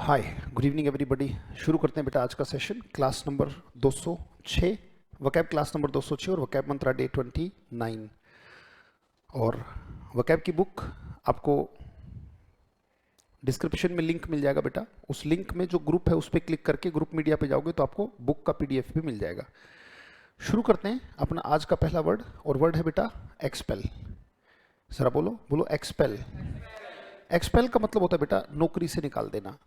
हाय, good evening everybody. शुरू करते हैं बेटा आज का session. Class number 206, vocab class number 206 और वकैब मंत्रा डे 29। और वकैब की बुक आपको डिस्क्रिप्शन में लिंक मिल जाएगा बेटा। उस लिंक में जो ग्रुप है उस पर क्लिक करके ग्रुप मीडिया पे जाओगे तो आपको बुक का पीडीएफ भी मिल जाएगा। शुरू करते हैं अपना आज का पहला वर्ड, और वर्ड है बेटा एक्सपेल। जरा बोलो बोलो एक्सपेल। एक्सपेल का मतलब होता है बेटा नौकरी से निकाल देना।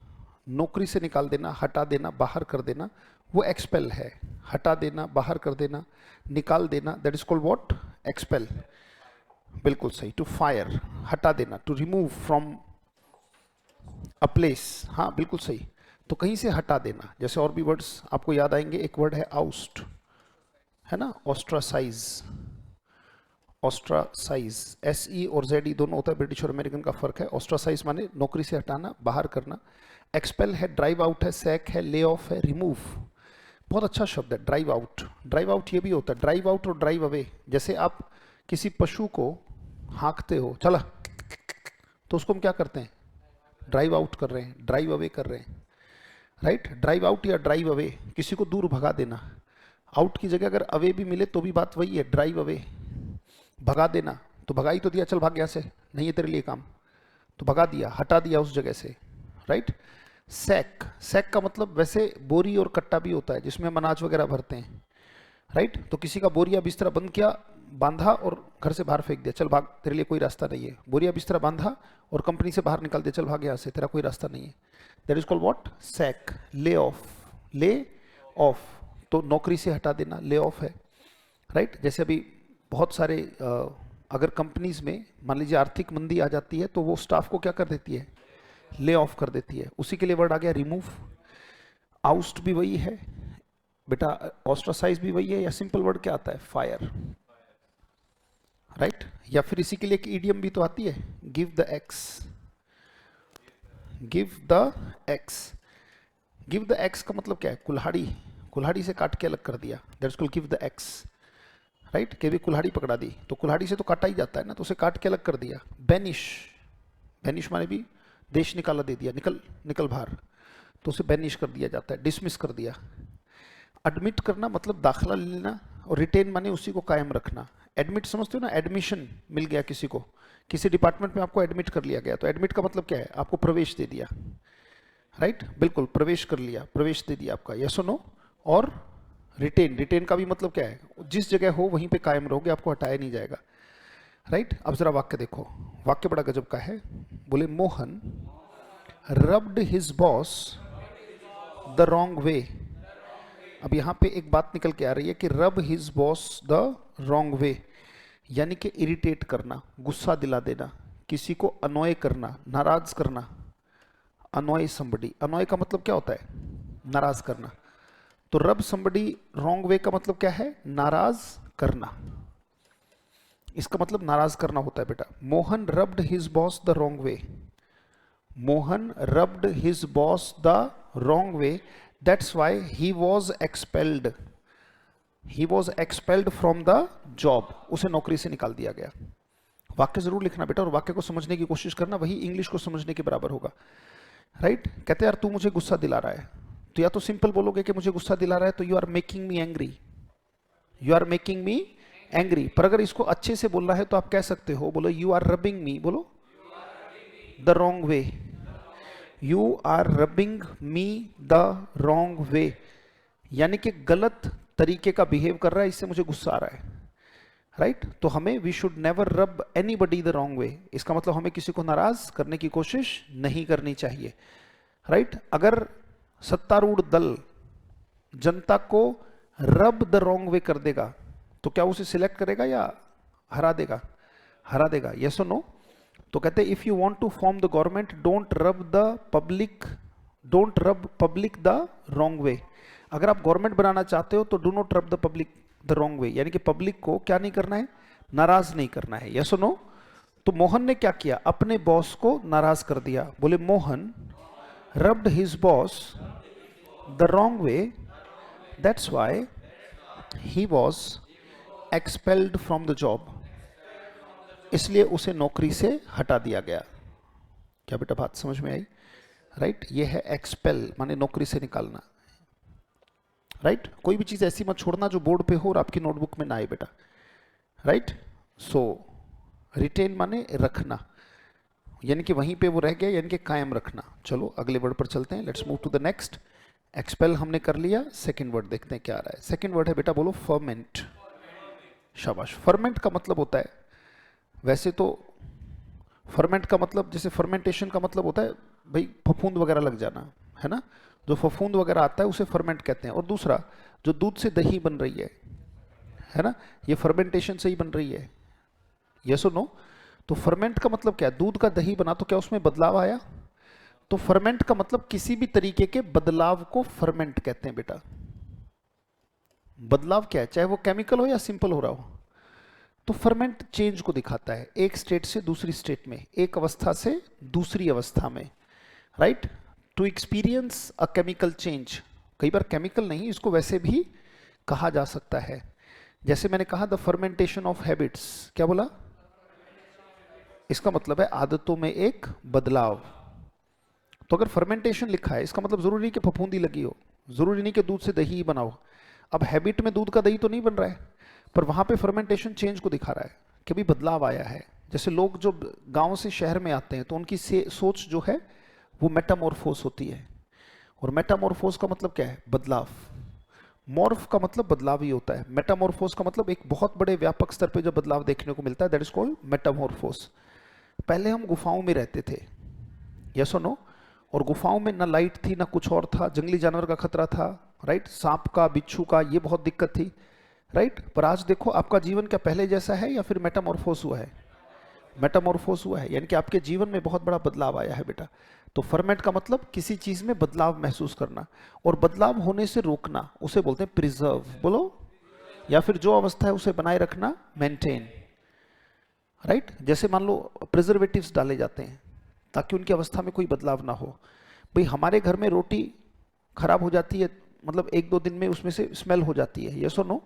नौकरी से निकाल देना, हटा देना, बाहर कर देना, वो एक्सपेल है। हटा देना, बाहर कर देना, निकाल देना, that is called what? Expel. बिल्कुल सही। टू फायर, हटा देना, to remove from a place. हाँ बिल्कुल सही। तो कहीं से हटा देना। जैसे और भी वर्ड्स आपको याद आएंगे। एक वर्ड है आउस्ट, है ना, ऑस्ट्रासाइज। ऑस्ट्रासाइज, SE और ZE दोनों होता है, ब्रिटिश और अमेरिकन का फर्क है। ऑस्ट्रासाइज माने नौकरी से हटाना, बाहर करना। एक्सपेल है, ड्राइव आउट है, सैक है, ले ऑफ है, रिमूव। बहुत अच्छा शब्द है ड्राइव आउट। ड्राइव आउट ये भी होता है, ड्राइव आउट और ड्राइव अवे। जैसे आप किसी पशु को हाँकते हो, चला, तो उसको हम क्या करते हैं? ड्राइव आउट कर रहे हैं, ड्राइव अवे कर रहे हैं, राइट। ड्राइव आउट या ड्राइव अवे, किसी को दूर भगा देना। आउट की जगह अगर अवे भी मिले तो भी बात वही है, ड्राइव अवे। भगा देना, तो भगा ही तो दिया, चल भाग यहाँ से, नहीं है तेरे लिए काम, तो भगा दिया, हटा दिया उस जगह से, राइट। सैक, सैक का मतलब वैसे बोरी और कट्टा भी होता है जिसमें हम अनाज वगैरह भरते हैं, राइट। तो किसी का बोरिया बिस्तरा बंद किया, बांधा और घर से बाहर फेंक दिया, चल भाग तेरे लिए कोई रास्ता नहीं है। बोरिया बिस्तरा बांधा और कंपनी से बाहर निकाल दिया, चल भाग यहाँ से, तेरा कोई रास्ता नहीं है। That is called what? Sack. Lay off, lay off तो नौकरी से हटा देना, ले ऑफ है, राइट। जैसे अभी बहुत सारे अगर कंपनीज में मान लीजिए आर्थिक मंदी आ जाती है तो वो स्टाफ को क्या कर देती है? ले ऑफ कर देती है। उसी के लिए वर्ड आ गया रिमूव। आउस्ट भी वही है बेटा, ऑस्ट्रासाइज भी वही है, या सिंपल वर्ड क्या आता है? Fire, right. या फिर इसी के लिए एक ईडियम भी तो आती है, give the x. Give the x. Give the x का मतलब क्या है? कुल्हाड़ी, कुल्हाड़ी से काट के अलग कर दिया, that's called give the x, right. के भी कुल्हाड़ी पकड़ा दी, तो कुल्हाड़ी से तो काटा ही जाता है ना, तो उसे काट के अलग कर दिया। बैनिश, बैनिश माने भी देश निकाला दे दिया, निकल निकल बाहर, तो उसे बैनिश कर दिया जाता है, डिसमिस कर दिया। एडमिट करना मतलब दाखिला लेना, और रिटेन माने उसी को कायम रखना। एडमिट समझते हो ना, एडमिशन मिल गया किसी को, किसी डिपार्टमेंट में आपको एडमिट कर लिया गया, तो एडमिट का मतलब क्या है? आपको प्रवेश दे दिया, राइट। बिल्कुल, प्रवेश कर लिया, प्रवेश दे दिया आपका, यस और नो। और रिटेन, रिटेन का भी मतलब क्या है? जिस जगह हो वहीं पे कायम रहोगे, आपको हटाया नहीं जाएगा, राइट। अब जरा वाक्य देखो, वाक्य बड़ा गजब का है। बोले Mohan rubbed his boss the wrong वे। अब यहां पे एक बात निकल के आ रही है कि रब his boss the wrong way, यानी कि इरिटेट करना, गुस्सा दिला देना, किसी को अनॉय करना, नाराज करना। अनॉय समबडी, अनॉय का मतलब क्या होता है? नाराज करना। तो रब समबडी रॉन्ग वे का मतलब क्या है? नाराज करना। इसका मतलब नाराज करना होता है बेटा। Mohan rubbed his boss the wrong way. Mohan rubbed his boss the wrong way, that's why he was expelled. He was expelled from the job, उसे नौकरी से निकाल दिया गया। वाक्य जरूर लिखना बेटा, और वाक्य को समझने की कोशिश करना, वही इंग्लिश को समझने के बराबर होगा, राइट। कहते यार तू मुझे गुस्सा दिला रहा है, तो या तो सिंपल बोलोगे कि मुझे गुस्सा दिला रहा है, तो you are making me angry, you are making me angry. पर अगर इसको अच्छे से बोलना है तो आप कह सकते हो, बोलो यू आर रबिंग मी, बोलो the wrong way, you are rubbing me the wrong way, यानी कि गलत तरीके का बिहेव कर रहा है, इससे मुझे गुस्सा आ रहा है, राइट। तो हमें वी शुड नेवर रब एनीबडी द रॉन्ग वे। इसका मतलब हमें किसी को नाराज करने की कोशिश नहीं करनी चाहिए, राइट। अगर सत्तारूढ़ दल जनता को रब द रॉन्ग वे कर देगा तो क्या उसे सिलेक्ट करेगा या हरा देगा? हरा देगा, यस और नो। तो कहते हैं if you want to form the government don't rub the public, don't rub public the wrong way. अगर आप गवर्नमेंट बनाना चाहते हो तो do not rub the public the wrong way, यानी कि पब्लिक को क्या नहीं करना है? नाराज नहीं करना है, यस और नो। तो मोहन ने क्या किया? अपने बॉस को नाराज कर दिया। बोले Mohan rubbed his boss the wrong way, that's why he was expelled from the job, इसलिए उसे नौकरी से हटा दिया गया। क्या बेटा बात समझ में आई? राइट। ये है एक्सपेल, माने नौकरी से निकालना, राइट। कोई भी चीज ऐसी मत छोड़ना जो बोर्ड पे हो और आपकी नोटबुक में ना आए बेटा, राइट। सो रिटेन माने रखना, यानी कि वहीं पे वो रह गया, यानी कि कायम रखना। चलो अगले वर्ड पर चलते हैं, let's move to the next. Expel हमने कर लिया, सेकंड वर्ड देखते हैं क्या आ रहा है। सेकंड वर्ड है बेटा, बोलो फर्मेंट। शाबाश। फर्मेंट का मतलब होता है, वैसे तो फर्मेंट का मतलब, जैसे फर्मेंटेशन का मतलब होता है भाई फफूंद वगैरह लग जाना, है ना। जो फफूंद वगैरह आता है उसे फर्मेंट कहते हैं। और दूसरा, जो दूध से दही बन रही है ना, ये फर्मेंटेशन से ही बन रही है, यस और नो। तो फर्मेंट का मतलब क्या है, दूध का दही बना तो क्या उसमें बदलाव आया। तो फर्मेंट का मतलब किसी भी तरीके के बदलाव को फर्मेंट कहते हैं बेटा। बदलाव क्या है, चाहे वो केमिकल हो या सिंपल हो रहा हो। तो फर्मेंट चेंज को दिखाता है, एक स्टेट से दूसरी स्टेट में, एक अवस्था से दूसरी अवस्था में, right. To experience a chemical change, कई बार केमिकल नहीं, इसको वैसे भी कहा जा सकता है। जैसे मैंने कहा द फर्मेंटेशन ऑफ हैबिट्स, क्या बोला, इसका मतलब है आदतों में एक बदलाव। तो अगर फर्मेंटेशन लिखा है, इसका मतलब जरूरी नहीं कि फफूंदी लगी हो, जरूरी नहीं कि दूध से दही ही बनाओ। अब हैबिट में दूध का दही तो नहीं बन रहा है, पर वहां पे फर्मेंटेशन चेंज को दिखा रहा है कि भी बदलाव आया है। जैसे लोग जो गांव से शहर में आते हैं तो उनकी सोच जो है वो मेटामॉर्फोस होती है। और मेटामॉर्फोस का मतलब क्या है, बदलाव। मॉर्फ का मतलब बदलाव ही होता है, मेटामॉर्फोस का मतलब एक बहुत बड़े व्यापक स्तर पे जो बदलाव देखने को मिलता है, दैट इज कॉल्ड मेटामॉर्फोस। पहले हम गुफाओं में रहते थे, यस और नो। और गुफाओं में ना लाइट थी ना कुछ और था, जंगली जानवर का खतरा था, राइट, सांप का बिच्छू का, ये बहुत दिक्कत थी, राइट। पर आज देखो आपका जीवन क्या पहले जैसा है या फिर मेटामॉर्फोस हुआ है। मेटामॉर्फोस हुआ है, यानी कि आपके जीवन में बहुत बड़ा बदलाव आया है बेटा। तो फर्मेंट का मतलब किसी चीज में बदलाव महसूस करना, और बदलाव होने से रोकना उसे बोलते हैं प्रिजर्व, बोलो। या फिर जो अवस्था है उसे बनाए रखना, मेंटेन, राइट। जैसे मान लो प्रिजर्वेटिव्स डाले जाते हैं ताकि उनकी अवस्था में कोई बदलाव ना हो। भाई हमारे घर में रोटी खराब हो जाती है, मतलब एक दो दिन में उसमें से स्मेल हो जाती है, यस और नो।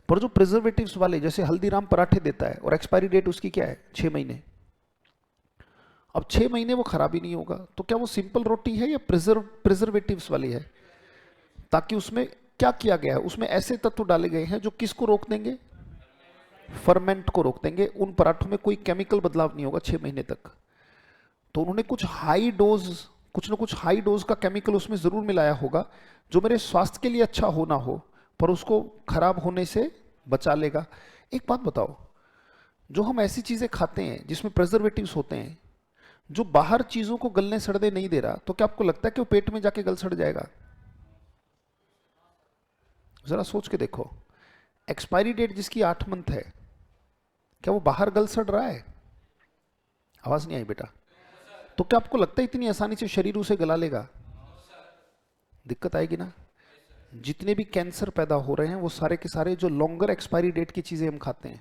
पर जो प्रिजर्वेटिव्स वाले, जैसे हल्दीराम पराठे देता है और एक्सपायरी डेट उसकी क्या है, 6 महीने। अब 6 महीने वो खराब ही नहीं होगा, तो क्या वो सिंपल रोटी है या प्रिजर्वेटिव्स वाली है। ताकि उसमें क्या किया गया है, उसमें ऐसे तत्व डाले गए हैं जो किसको रोक देंगे, फर्मेंट को रोक देंगे। उन पराठों में कोई केमिकल बदलाव नहीं होगा 6 महीने तक। तो उन्होंने कुछ हाई डोज, कुछ ना कुछ हाई डोज का केमिकल उसमें जरूर मिलाया होगा, जो मेरे स्वास्थ्य के लिए अच्छा हो ना हो, पर उसको खराब होने से बचा लेगा। एक बात बताओ, जो हम ऐसी चीजें खाते हैं जिसमें प्रिजर्वेटिव्स होते हैं, जो बाहर चीजों को गलने सड़ने नहीं दे रहा, तो क्या आपको लगता है कि वो पेट में जाके गल सड़ जाएगा। जरा सोच के देखो, एक्सपायरी डेट जिसकी 8 मंथ है, क्या वो बाहर गल सड़ रहा है। आवाज नहीं आई बेटा। तो क्या आपको लगता है इतनी आसानी से शरीर उसे गला लेगा। दिक्कत आएगी ना। जितने भी कैंसर पैदा हो रहे हैं वो सारे के सारे जो लॉन्गर एक्सपायरी डेट की चीजें हम खाते हैं,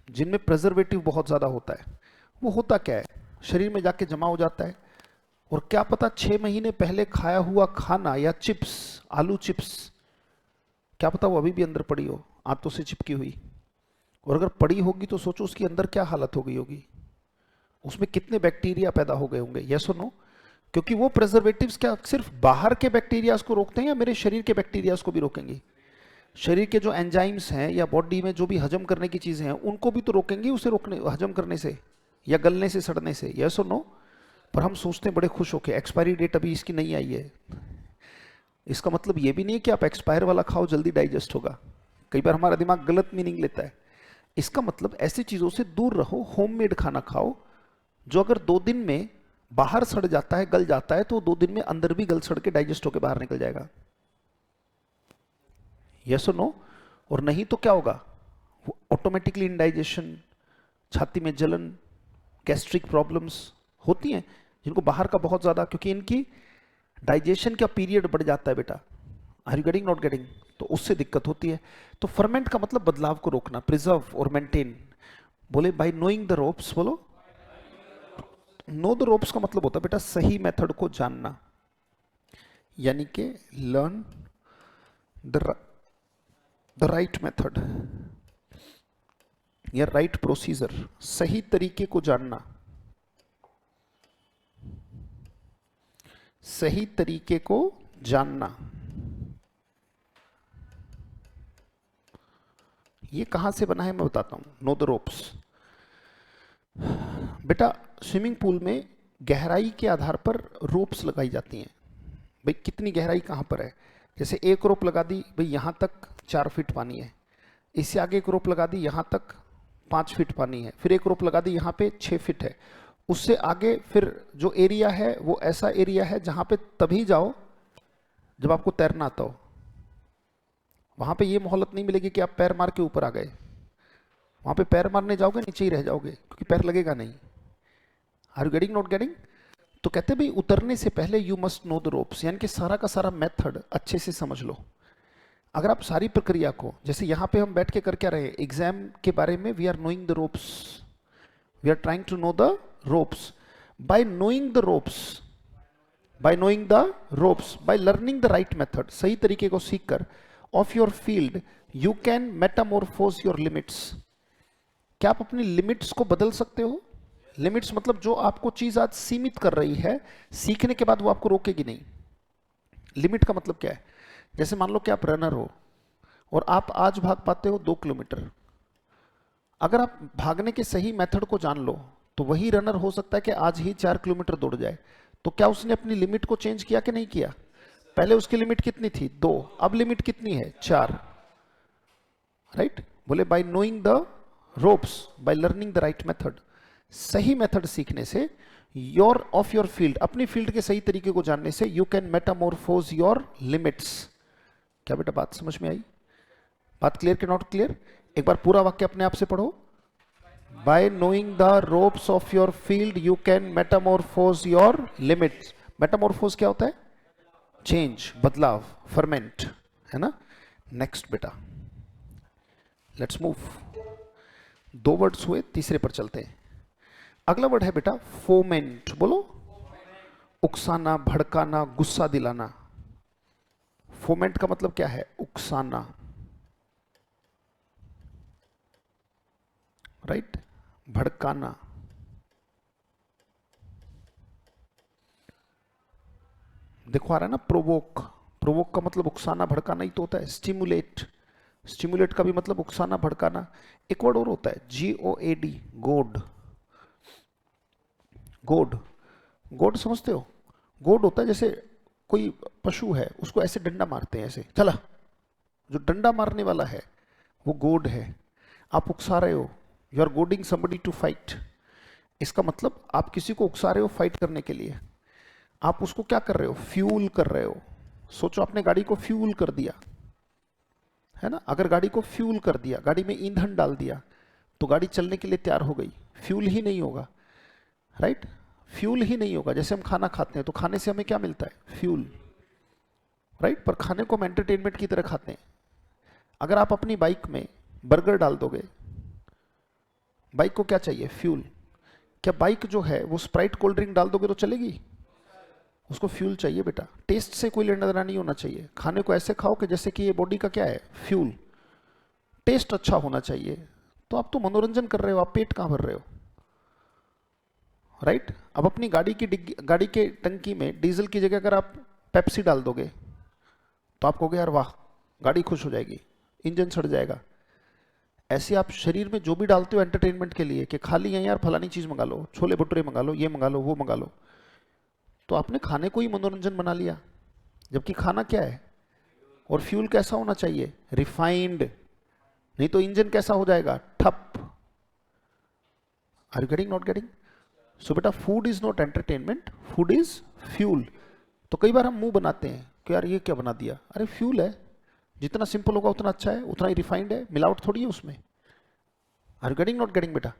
जिनमें प्रिजर्वेटिव बहुत ज्यादा होता है, वो होता क्या है, शरीर में जाके जमा हो जाता है। और क्या पता 6 महीने पहले खाया हुआ खाना या चिप्स, आलू चिप्स, क्या पता वो अभी भी अंदर पड़ी हो, आंतों से चिपकी हुई। और अगर पड़ी होगी तो सोचो उसकी अंदर क्या हालत हो गई होगी, उसमें कितने बैक्टीरिया पैदा हो गए होंगे, यस और नो। क्योंकि वो प्रिजर्वेटिव्स क्या सिर्फ बाहर के बैक्टीरियाज को रोकते हैं या मेरे शरीर के बैक्टीरियाज को भी रोकेंगे। शरीर के जो एंजाइम्स हैं या बॉडी में जो भी हजम करने की चीजें हैं उनको भी तो रोकेंगे, उसे रोकने, हजम करने से या गलने से, सड़ने से, यस और नो। पर हम सोचते हैं बड़े खुश होके एक्सपायरी डेट अभी इसकी नहीं आई है। इसका मतलब ये भी नहीं कि आप एक्सपायर वाला खाओ जल्दी डाइजेस्ट होगा। कई बार हमारा दिमाग गलत मीनिंग लेता है। इसका मतलब ऐसी चीजों से दूर रहो, होममेड खाना खाओ, जो अगर 2 दिन में बाहर सड़ जाता है, गल जाता है, तो 2 दिन में अंदर भी गल सड़ के डाइजेस्ट होकर बाहर निकल जाएगा, यस और नो। और नहीं तो क्या होगा, ऑटोमेटिकली इंडाइजेशन, छाती में जलन, गैस्ट्रिक प्रॉब्लम्स होती हैं जिनको बाहर का बहुत ज्यादा, क्योंकि इनकी डाइजेशन का पीरियड बढ़ जाता है बेटा। Are you getting, not getting. तो उससे दिक्कत होती है। तो फर्मेंट का मतलब बदलाव को रोकना, प्रिजर्व और मेंटेन। बोले बाय नोइंग द रोप्स, बोलो। नो द रोप्स का मतलब होता है बेटा सही मेथड को जानना, यानी कि लर्न द राइट मेथड या राइट प्रोसीजर, सही तरीके को जानना। सही तरीके को जानना। ये कहां से बना है मैं बताता हूं। No the ropes. बेटा स्विमिंग पूल में गहराई के आधार पर रोप्स लगाई जाती हैं। भाई कितनी गहराई कहां पर है, जैसे एक रोप लगा दी भाई यहां तक 4 फीट पानी है, इससे आगे एक रोप लगा दी यहां तक 5 फीट पानी है, फिर एक रोप लगा दी यहां पे 6 फीट है, उससे आगे फिर जो एरिया है वो ऐसा एरिया है जहां पे तभी जाओ जब आपको तैरना आता हो। वहां पे ये मोहलत नहीं मिलेगी कि आप पैर मार के ऊपर आ गए, वहां पे पैर मारने जाओगे नीचे ही रह जाओगे क्योंकि पैर लगेगा नहीं। Are you getting not getting? तो कहते भाई उतरने से पहले you must know the ropes, यानी कि सारा का सारा मेथड अच्छे से समझ लो। अगर आप सारी प्रक्रिया को, जैसे यहां पे हम बैठ के कर क्या रहे हैं, एग्जाम के बारे में we are knowing the ropes, we are trying to know the ropes. By knowing the ropes, by learning the right method, सही तरीके को सीखकर of your field, you can metamorphose your limits. क्या आप अपनी लिमिट्स को बदल सकते हो? लिमिट्स मतलब जो आपको चीज आज सीमित कर रही है, सीखने के बाद वो आपको रोकेगी नहीं। लिमिट का मतलब क्या है? जैसे मान लो कि आप रनर हो और आप आज भाग पाते हो 2 किलोमीटर। अगर आप भागने के सही मेथड को जान लो तो वही रनर हो सकता है कि आज ही 4 किलोमीटर दौड़ जाए। तो क्या उसने अपनी लिमिट को चेंज किया कि नहीं किया? पहले उसकी लिमिट कितनी थी? 2, अब लिमिट कितनी है? 4। राइट? बोले bye knowing the ropes, by learning the right method. सही मेथड सीखने से योर फील्ड, अपनी फील्ड के सही तरीके को जानने से यू कैन मेटामोरफोज योर लिमिट्स। क्या बेटा बात समझ में आई? बात क्लियर कि नॉट क्लियर? एक बार पूरा वाक्य अपने आप से पढ़ो। By knowing the ropes of your field, you can metamorphose your limits. Metamorphose क्या होता है? Change, बदलाव, ferment, है ना? Next बेटा, let's move. 2 वर्ड्स हुए, तीसरे पर चलते हैं। अगला वर्ड है बेटा फोमेंट। बोलो। उकसाना, भड़काना, गुस्सा दिलाना। फोमेंट का मतलब क्या है? उकसाना। राइट? भड़काना। देखो आ रहा है ना प्रोवोक। प्रोवोक का मतलब उकसाना भड़काना ही तो होता है। स्टिमुलेट, स्टिमुलेट का भी मतलब उकसाना भड़काना। एक वर्ड और होता है GOAD, गोड। गोड, गोड समझते हो? गोड होता है जैसे कोई पशु है उसको ऐसे डंडा मारते हैं, ऐसे चला, जो डंडा मारने वाला है वो गोड है। आप उकसा रहे हो, you are goading somebody to fight. इसका मतलब आप किसी को उकसा रहे हो फाइट करने के लिए। आप उसको क्या कर रहे हो? फ्यूल कर रहे हो। सोचो आपने गाड़ी को फ्यूल कर दिया, है ना? अगर गाड़ी को फ्यूल कर दिया, गाड़ी में ईंधन डाल दिया, तो गाड़ी चलने के लिए तैयार हो गई। फ्यूल ही नहीं होगा, राइट? फ्यूल ही नहीं होगा। जैसे हम खाना खाते हैं तो खाने से हमें क्या मिलता है? Fuel, right? पर खाने को हम एंटरटेनमेंट की तरह खाते हैं। अगर आप अपनी बाइक में बर्गर डाल दोगे, बाइक को क्या चाहिए? फ्यूल। क्या बाइक जो है वो स्प्राइट कोल्ड ड्रिंक डाल दोगे तो चलेगी? उसको फ्यूल चाहिए बेटा। टेस्ट से कोई लेना देना नहीं होना चाहिए। खाने को ऐसे खाओ कि जैसे कि ये बॉडी का क्या है? फ्यूल। टेस्ट अच्छा होना चाहिए। तो आप तो मनोरंजन कर रहे हो, आप पेट कहां भर रहे हो? राइट? अब अपनी गाड़ी के टंकी में डीजल की जगह अगर आप पेप्सी डाल दोगे तो आप कहोगे यार वाह, गाड़ी खुश हो जाएगी, इंजन सड़ जाएगा। ऐसे आप शरीर में जो भी डालते हो एंटरटेनमेंट के लिए कि खाली है यार फलानी चीज मंगा लो, छोले भटूरे मंगा लो, ये मंगा लो, वो मंगा लो, तो आपने खाने को ही मनोरंजन बना लिया। जबकि खाना क्या है? और फ्यूल कैसा होना चाहिए? रिफाइंड। नहीं तो इंजन कैसा हो जाएगा? ठप। Are you getting not getting? So बेटा food is not entertainment, food is fuel. तो कई बार हम मुंह बनाते हैं कि यार ये क्या बना दिया। अरे फ्यूल है, जितना सिंपल होगा उतना अच्छा है, उतना ही रिफाइंड है, मिलावट थोड़ी है उसमें। Are you getting not getting बेटा?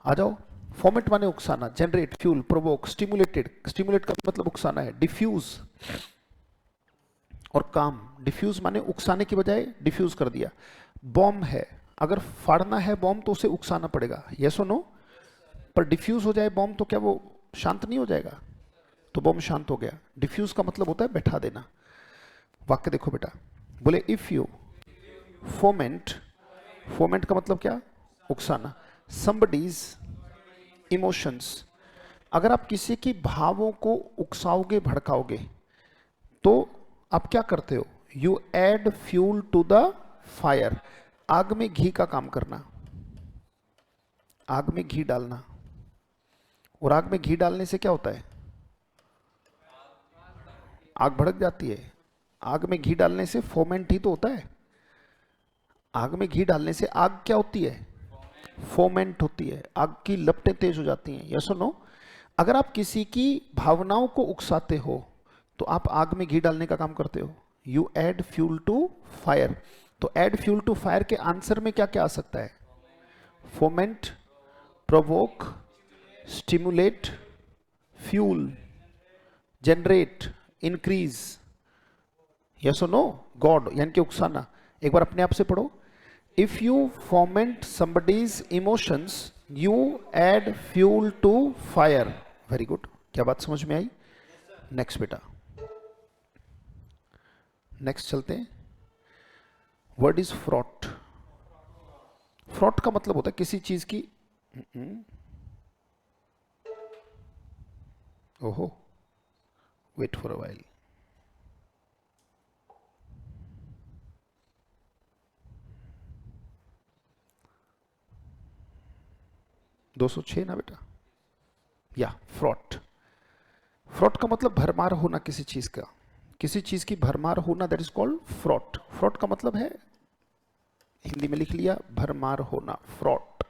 आ जाओ। फॉर्मेट माने उकसाना, generate, fuel, provoke, stimulated. Stimulate का मतलब उकसाना है। डिफ्यूज और काम। डिफ्यूज माने उकसाने की बजाय डिफ्यूज कर दिया। बॉम्ब है, अगर फाड़ना है बॉम्ब तो उसे उकसाना पड़ेगा, यस और नो? पर डिफ्यूज हो जाए बॉम्ब तो क्या वो शांत नहीं हो जाएगा? तो बॉम्ब शांत हो गया। डिफ्यूज का मतलब होता है बैठा देना। वाक्य देखो बेटा, बोले इफ यू फोमेंट, फोमेंट का मतलब क्या? उकसाना। somebody's emotions, अगर आप किसी की भावों को उकसाओगे भड़काओगे तो आप क्या करते हो? You add fuel to the fire. आग में घी का काम करना, आग में घी डालना। और आग में घी डालने से क्या होता है? आग भड़क जाती है। आग में घी डालने से फोमेंट ही तो होता है। आग में घी डालने से आग क्या होती है? फोमेंट होती है, आग की लपटें तेज हो जाती हैं। यस और नो? अगर आप किसी की भावनाओं को उकसाते हो तो आप आग में घी डालने का काम करते हो। You add fuel to fire. तो एड फ्यूल टू फायर के आंसर में क्या क्या आ सकता है? Foment, provoke, stimulate, fuel, generate, increase. Yes और नो? गॉड यानी कि उकसाना। एक बार अपने आप से पढ़ो। If you foment somebody's emotions you add fuel to fire. Very good. क्या बात समझ में आई? नेक्स्ट बेटा, नेक्स्ट चलते हैं। Word is fraught. फ्रॉट का मतलब होता है किसी चीज की ओहो, वेट फॉर अ व्हाइल। दो 206 ना बेटा? या फ्रॉट। फ्रॉट का मतलब भरमार होना किसी चीज का, किसी चीज की भरमार होना, that is called fraught. Fraught का मतलब है, हिंदी में लिख लिया, भरमार होना, फ्रॉट।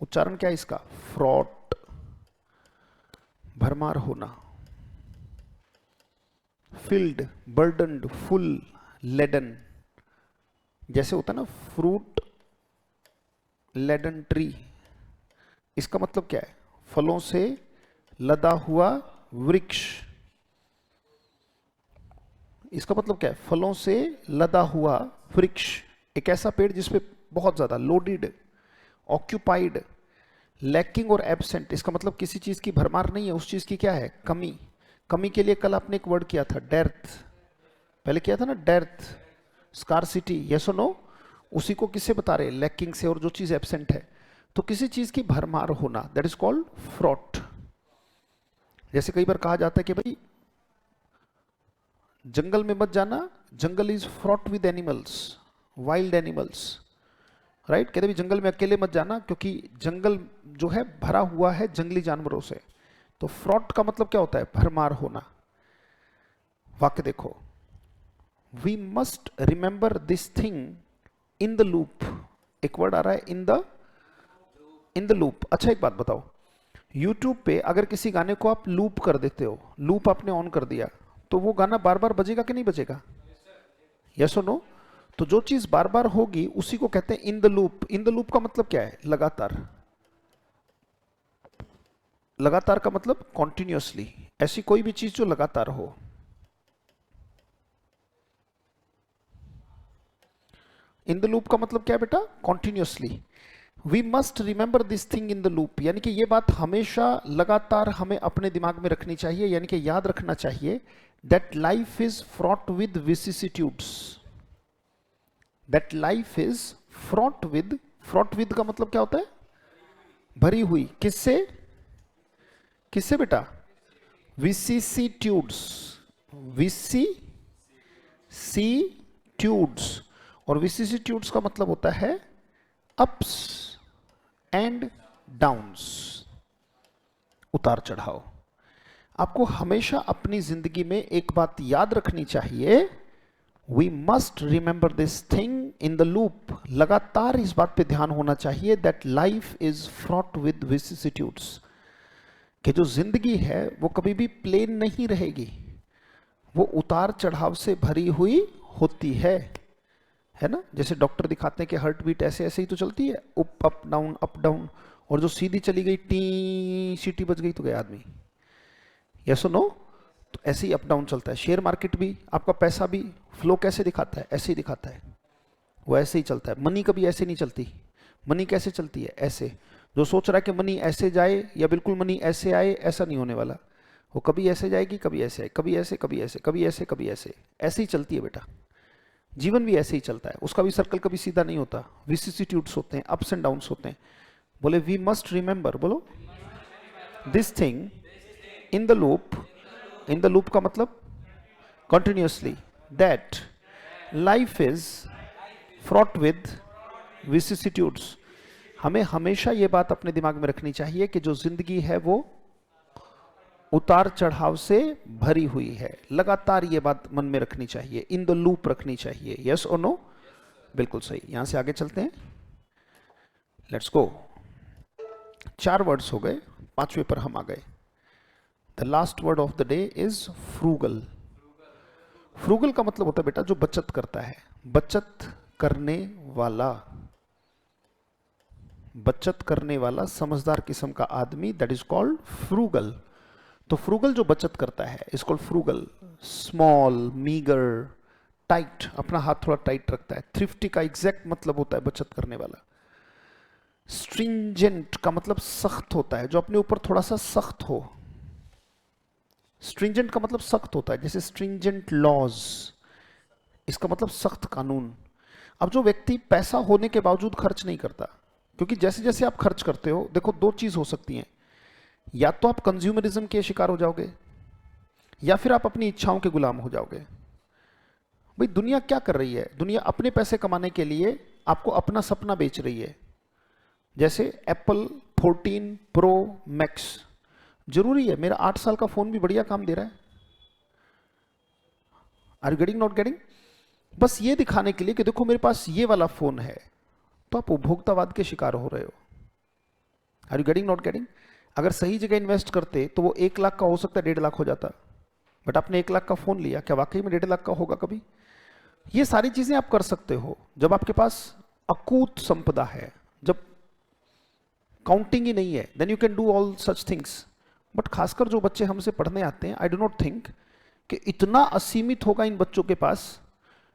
उच्चारण क्या है इसका? फ्रॉट, भरमार होना। Filled, burdened, full, laden. जैसे होता है ना फ्रूट लेडन ट्री, इसका मतलब क्या है? फलों से लदा हुआ वृक्ष। इसका मतलब क्या है? फलों से लदा हुआ वृक्ष। एक ऐसा पेड़ जिसपे बहुत ज्यादा लोडेड, ऑक्यूपाइड, लैकिंग और एब्सेंट। इसका मतलब किसी चीज की भरमार नहीं है, उस चीज की क्या है? कमी। कमी के लिए कल आपने एक वर्ड किया था, डेर्थ। पहले किया था ना, डेर्थ, स्कार्सिटी। यस और नो? उसी को किससे बता रहे? लैकिंग से। और जो चीज एब्सेंट है, तो किसी चीज की भरमार होना, दैट इज कॉल्ड फ्रॉट। जैसे कई बार कहा जाता है कि भाई जंगल में मत जाना, jungle is fraught with animals, wild animals. Right? कहते भी जंगल में अकेले मत जाना क्योंकि जंगल जो है भरा हुआ है जंगली जानवरों से। तो फ्रॉट का मतलब क्या होता है? भरमार होना। वाक्य देखो, we must remember this thing in the loop. एक वर्ड आ रहा है इन द लूप। अच्छा एक बात बताओ, यूट्यूब पे अगर किसी गाने को आप लूप कर देते हो, लूप आपने ऑन कर दिया, तो वो गाना बार बार बजेगा कि नहीं बजेगा? यस और नो? तो जो चीज बार बार होगी उसी को कहते हैं इन the loop. In the loop का मतलब क्या है? लगातार। लगातार का मतलब कॉन्टिन्यूअसली, ऐसी कोई भी चीज जो लगातार हो। इन द लूप का मतलब क्या है बेटा? Continuously. We must remember this thing in the loop, यानी कि ये बात हमेशा लगातार हमें अपने दिमाग में रखनी चाहिए, यानी कि याद रखना चाहिए, that life is fraught with vicissitudes. That life is fraught with, fraught with का मतलब क्या होता है? भरी हुई। किससे? किससे बेटा? Vicissitudes, vicissitudes. और विसिसिट्यूड्स का मतलब होता है अप्स एंड डाउन्स, उतार चढ़ाव। आपको हमेशा अपनी जिंदगी में एक बात याद रखनी चाहिए, we must remember this thing in the loop. लगातार इस बात पे ध्यान होना चाहिए, that life is fraught with vicissitudes. कि जो जिंदगी है वो कभी भी प्लेन नहीं रहेगी, वो उतार चढ़ाव से भरी हुई होती है ना? जैसे डॉक्टर दिखाते हैं कि हार्ट बीट ऐसे ऐसे ही तो चलती है, up up down up down. और जो सीधी चली गई, टी सीटी बज गई तो गया आदमी। यस और नो? तो ऐसे ही अप डाउन चलता है। शेयर मार्केट भी, आपका पैसा भी फ्लो कैसे दिखाता है? ऐसे ही दिखाता है, वो ऐसे ही चलता है। मनी कभी ऐसे नहीं चलती। मनी कैसे चलती है? ऐसे। जो सोच रहा है कि मनी ऐसे जाए या बिल्कुल मनी ऐसे आए, ऐसा नहीं होने वाला। वो कभी ऐसे जाएगी, कभी ऐसे आए, कभी ऐसे, कभी ऐसे, कभी ऐसे, कभी ऐसे। ऐसे ही चलती है बेटा। जीवन भी ऐसे ही चलता है, उसका भी सर्कल कभी सीधा नहीं होता। विसिसिट्यूड्स होते हैं, अप्स एंड डाउन्स होते हैं। बोले वी मस्ट रिमेंबर, बोलो this thing in the loop का मतलब continuously, that life is fraught with vicissitudes. हमें हमेशा ये बात अपने दिमाग में रखनी चाहिए कि जो जिंदगी है वो उतार चढ़ाव से भरी हुई है। लगातार ये बात मन में रखनी चाहिए, इन द लूप रखनी चाहिए। यस और नो? बिल्कुल सही। यहां से आगे चलते हैं, लेट्स गो। 4 वर्ड्स हो गए, 5वें पर हम आ गए। The last word of the day is frugal. Frugal का मतलब होता है बेटा जो बचत करता है, बचत करने वाला, बचत करने वाला समझदार किस्म का आदमी, दैट इज कॉल्ड फ्रूगल। तो फ्रूगल जो बचत करता है is called frugal. Small, meagre, tight, अपना हाथ थोड़ा टाइट रखता है। थ्रिफ्टी का एग्जैक्ट मतलब होता है बचत करने वाला। स्ट्रिंजेंट का मतलब सख्त होता है, जो अपने ऊपर थोड़ा सा सख्त हो। स्ट्रिंजेंट का मतलब सख्त होता है, जैसे स्ट्रिंजेंट लॉज, इसका मतलब सख्त कानून। अब जो व्यक्ति पैसा होने के बावजूद खर्च नहीं करता, क्योंकि जैसे जैसे आप खर्च करते हो, देखो 2 चीज हो सकती हैं, या तो आप कंज्यूमरिज्म के शिकार हो जाओगे, या फिर आप अपनी इच्छाओं के गुलाम हो जाओगे। भाई दुनिया क्या कर रही है? दुनिया अपने पैसे कमाने के लिए आपको अपना सपना बेच रही है। जैसे एप्पल 14 प्रो मैक्स, जरूरी है मेरा 8 साल का फोन भी बढ़िया काम दे रहा है। Are you getting, not getting? बस ये दिखाने के लिए कि देखो मेरे पास ये वाला फोन है, तो आप उपभोक्तावाद के शिकार हो रहे हो। Are you getting, not getting? अगर सही जगह इन्वेस्ट करते तो वो 1 लाख का हो सकता है 1.5 लाख हो जाता, बट आपने 1 लाख का फोन लिया, क्या वाकई में 1.5 लाख का होगा कभी? ये सारी चीजें आप कर सकते हो जब आपके पास अकूत संपदा है, जब काउंटिंग ही नहीं है, then you can do all such things. But खासकर जो बच्चे हमसे पढ़ने आते हैं, आई डू नॉट थिंक कि इतना असीमित होगा इन बच्चों के पास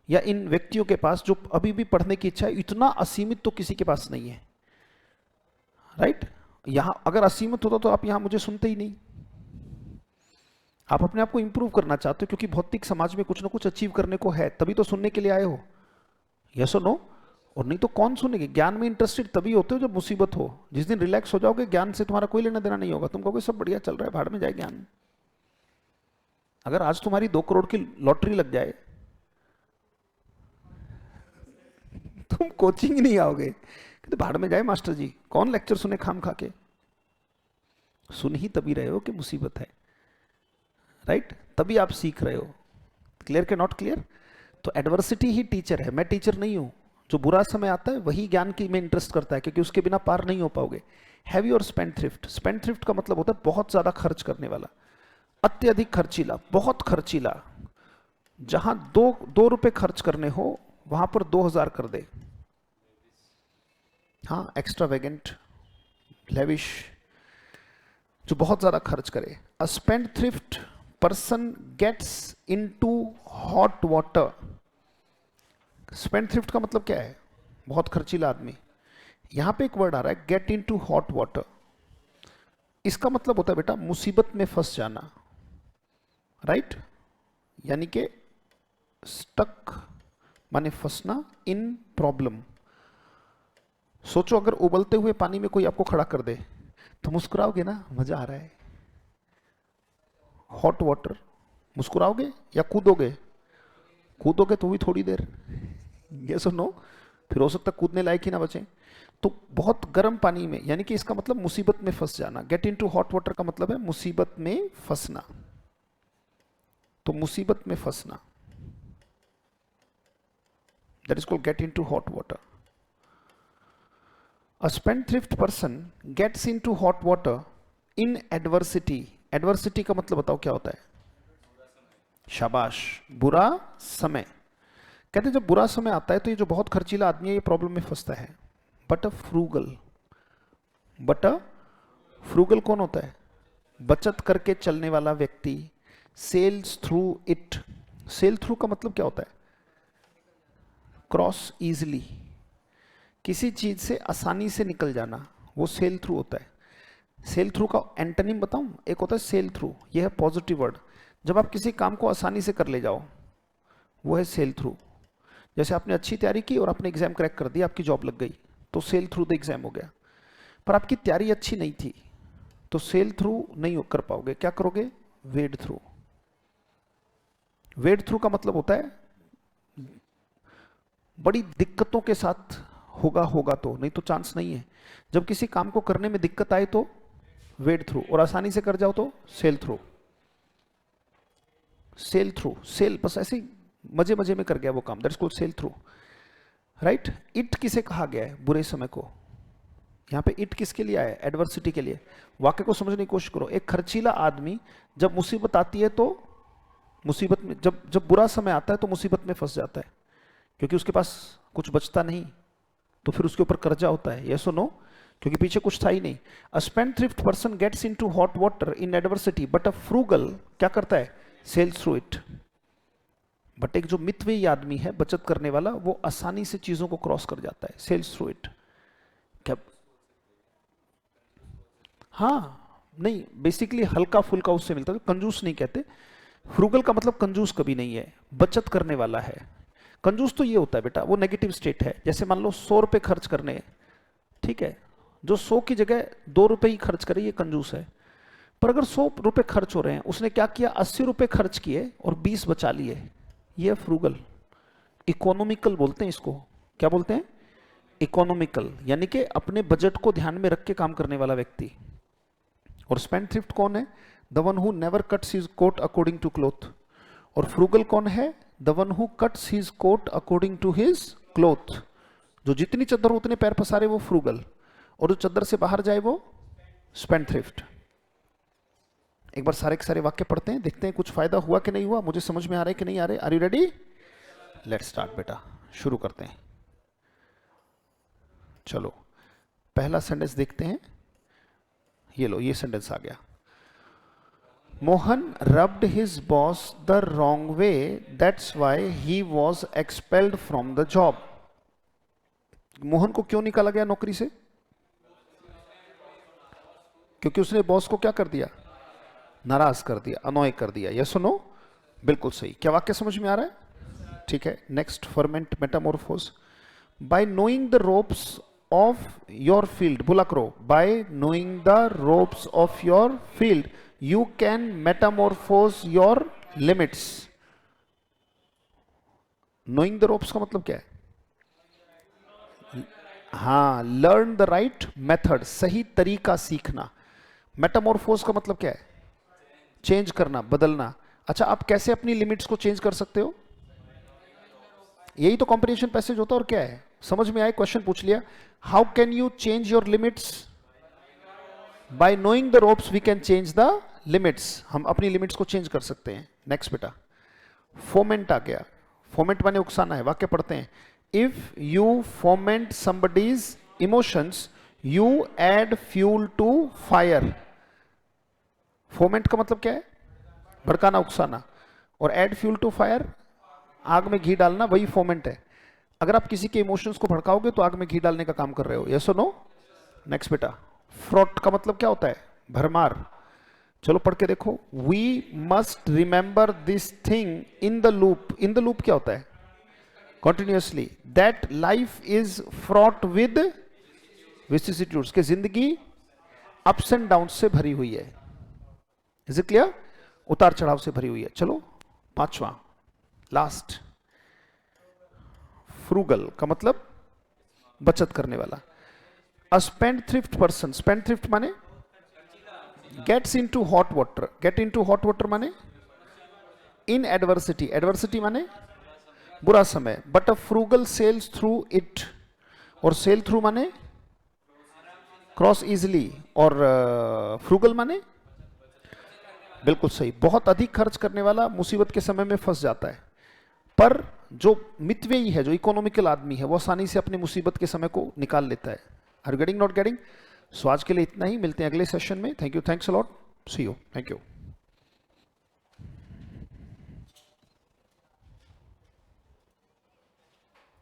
या इन व्यक्तियों के पास जो अभी भी पढ़ने की इच्छा है, इतना असीमित तो किसी के पास नहीं है, राइट? यहां अगर असीमित होता तो आप यहां मुझे सुनते ही नहीं। आप अपने आप को इंप्रूव करना चाहते हो, क्योंकि भौतिक समाज में कुछ ना कुछ अचीव करने को है, तभी तो सुनने के लिए आए हो। यस और नो? और नहीं तो कौन सुनेंगे? ज्ञान में इंटरेस्टेड तभी होते हो जब मुसीबत हो। जिस दिन रिलैक्स हो जाओगे, ज्ञान से तुम्हारा कोई लेना देना नहीं होगा, तुम कहोगे सब बढ़िया चल रहा है, भाड़ में जाए ज्ञान। अगर आज तुम्हारी 2 करोड़ की लॉटरी लग जाए, तुम कोचिंग नहीं आओगे, तो भाड़ में जाए मास्टर जी, कौन लेक्चर सुने खाम खा के? सुन ही तभी रहे हो कि मुसीबत है, राइट? तभी आप सीख रहे हो। क्लियर के नॉट क्लियर? तो एडवर्सिटी ही टीचर है, मैं टीचर नहीं हूं। जो बुरा समय आता है वही ज्ञान की में इंटरेस्ट करता है, क्योंकि उसके बिना पार नहीं हो पाओगे। हैवी और स्पेंड थ्रिफ्ट। स्पेंड थ्रिफ्ट का मतलब होता है बहुत ज्यादा खर्च करने वाला, अत्यधिक खर्चीला, बहुत खर्चीला। जहां 2 रुपए खर्च करने हो वहां पर 2000 कर दे। हाँ, एक्स्ट्रावेगेंट, लेविश, जो बहुत ज्यादा खर्च करे। A spendthrift person gets into hot water. Spendthrift का मतलब क्या है? बहुत खर्चीला आदमी। यहां पे एक वर्ड आ रहा है गेट इनटू हॉट वाटर। इसका मतलब होता है बेटा मुसीबत में फंस जाना, राइट? यानी कि स्टक माने फंसना, इन प्रॉब्लम। सोचो अगर उबलते हुए पानी में कोई आपको खड़ा कर दे तो मुस्कुराओगे ना, मजा आ रहा है। हॉट वाटर, मुस्कुराओगे या कूदोगे? कूदोगे तो भी थोड़ी देर, यस और नो? फिर हो सकता है कूदने लायक ही ना बचे। तो बहुत गर्म पानी में, यानी कि इसका मतलब मुसीबत में फंस जाना। गेट इनटू हॉट वाटर का मतलब है मुसीबत में फंसना। तो मुसीबत में फंसना, that is called get into hot water. A spendthrift person gets into hot water in adversity. Adversity का मतलब बताओ क्या होता है? शाबाश, बुरा समय। कहते हैं जब बुरा समय आता है तो ये जो बहुत खर्चीला आदमी है ये प्रॉब्लम में फंसता है। बट अ फ्रूगल कौन होता है? बचत करके चलने वाला व्यक्ति। Sails through it. Sail through का मतलब क्या होता है? क्रॉस इजिली, किसी चीज से आसानी से निकल जाना, वो सेल थ्रू होता है। सेल थ्रू का एंटोनिम बताऊं? एक होता है सेल थ्रू, ये है पॉजिटिव वर्ड। जब आप किसी काम को आसानी से कर ले जाओ, वो है सेल थ्रू। जैसे आपने अच्छी तैयारी की और आपने एग्जाम क्रैक कर दिया, आपकी जॉब लग गई, तो सेल थ्रू द एग्जाम हो गया। पर आपकी तैयारी अच्छी नहीं थी, तो सेल थ्रू नहीं कर पाओगे, क्या करोगे? वेड थ्रू। वेड थ्रू का मतलब होता है बड़ी दिक्कतों के साथ होगा तो, नहीं तो चांस नहीं है। जब किसी काम को करने में दिक्कत आए तो वेड थ्रू, और आसानी से कर जाओ तो sail through. Sail through, sail बस ऐसे ही मजे मजे में कर गया वो काम, that's called sail through, right. It किसे कहा गया है? बुरे समय को। यहां पे इट किसके लिए आया है? एडवर्सिटी के लिए। वाक्य को समझने की कोशिश करो। एक खर्चीला आदमी जब मुसीबत आती है तो मुसीबत में, जब बुरा समय आता है तो मुसीबत में फंस जाता है, क्योंकि उसके पास कुछ बचता नहीं, तो फिर उसके ऊपर कर्जा होता है, यस और नो, क्योंकि पीछे कुछ था ही नहीं। A spendthrift person gets into hot water in adversity, but a frugal क्या करता है? Sales through it. बट एक जो मितव्ययी आदमी है, बचत करने वाला, वो आसानी से चीजों को क्रॉस कर जाता है, सेल्स थ्रू इट। क्या? हाँ, नहीं, बेसिकली हल्का फुल्का उससे मिलता है, कंजूस नहीं कहते। फ्रूगल का मतलब कंजूस कभी नहीं है, बचत करने वाला है। कंजूस तो ये होता है बेटा, वो नेगेटिव स्टेट है। जैसे मान लो 100 रुपए खर्च करने, ठीक है, जो 100 की जगह 2 रुपए ही खर्च करे, ये कंजूस है। पर अगर 100 रुपए खर्च हो रहे हैं, उसने क्या किया? 80 रुपए खर्च किए और 20 बचा लिए, ये फ्रूगल। इकोनॉमिकल बोलते हैं इसको। क्या बोलते हैं? इकोनॉमिकल, यानी कि अपने बजट को ध्यान में रख के काम करने वाला व्यक्ति। और स्पेंडथ्रिफ्ट कौन है? The one who never cuts his coat according to cloth. और फ्रूगल कौन है? The one who cuts his coat according to his cloth. जो जितनी चद्दर उतने पैर पसारे वो फ्रूगल, और जो चद्दर से बाहर जाए वो स्पेंडथ्रिफ्ट। एक बार सारे के सारे वाक्य पढ़ते हैं, देखते हैं कुछ फायदा हुआ कि नहीं हुआ, मुझे समझ में आ रहा है कि नहीं आ रहे। Are you ready? Let's start बेटा, शुरू करते हैं। चलो पहला सेंटेंस देखते हैं। ये लो, ये सेंटेंस आ गया। Mohan rubbed his boss the wrong way, that's why he was expelled from the job. Mohan को क्यों निकाला गया नौकरी से? क्योंकि उसने बॉस को क्या कर दिया? नाराज कर दिया, अनॉय कर दिया। यस और नो? बिल्कुल सही। क्या वाक्य समझ में आ रहा है? ठीक है, next, ferment metamorphose. By knowing the ropes of your field, बोला करो, by knowing the ropes of your field you can metamorphose your limits. knowing the ropes का मतलब क्या है? हाँ, learn the right method, सही तरीका सीखना। metamorphose का मतलब क्या है? चेंज करना, बदलना। अच्छा, आप कैसे अपनी लिमिट्स को चेंज कर सकते हो? यही तो कॉम्प्रिहेंशन पैसेज होता है, और क्या है? समझ में आए? क्वेश्चन पूछ लिया, how can you change your limits? By knowing the ropes we can change the limits. हम अपनी लिमिट्स को चेंज कर सकते हैं। नेक्स्ट बेटा, फोमेंट आ गया। फोमेंट माने उकसाना है। वाक्य पढ़ते हैं। If you foment somebody's emotions, you add fuel to fire. Foment का मतलब क्या है? भड़काना, उकसाना। और एड फ्यूल टू फायर, आग में घी डालना, वही फोमेंट है। अगर आप किसी के इमोशंस को भड़काओगे तो आग में घी डालने का काम कर रहे हो। यस और नो? नेक्स्ट बेटा, फ्रॉट का मतलब क्या होता है? भरमार। चलो पढ़ के देखो। We must remember this thing in the loop. In the loop क्या होता है? Continuously. That life is fraught with vicissitudes, के जिंदगी अप्स एंड डाउन से भरी हुई है। Is it clear? उतार चढ़ाव से भरी हुई है। चलो पांचवा, लास्ट, फ्रूगल का मतलब बचत करने वाला। A spendthrift person, spendthrift माने gets into hot water, get into hot water माने in adversity, adversity माने बुरा समय, but a frugal sails through it, और sail through माने क्रॉस easily, और frugal माने बिल्कुल सही, बहुत अधिक खर्च करने वाला मुसीबत के समय में फंस जाता है। पर जो मितव्ययी है, जो इकोनॉमिकल आदमी है, वो आसानी से अपनी मुसीबत के समय को निकाल लेता है। Are you getting, not getting? सो आज के लिए इतना ही, मिलते हैं अगले सेशन में। Thank you, thanks a lot, see you, thank you.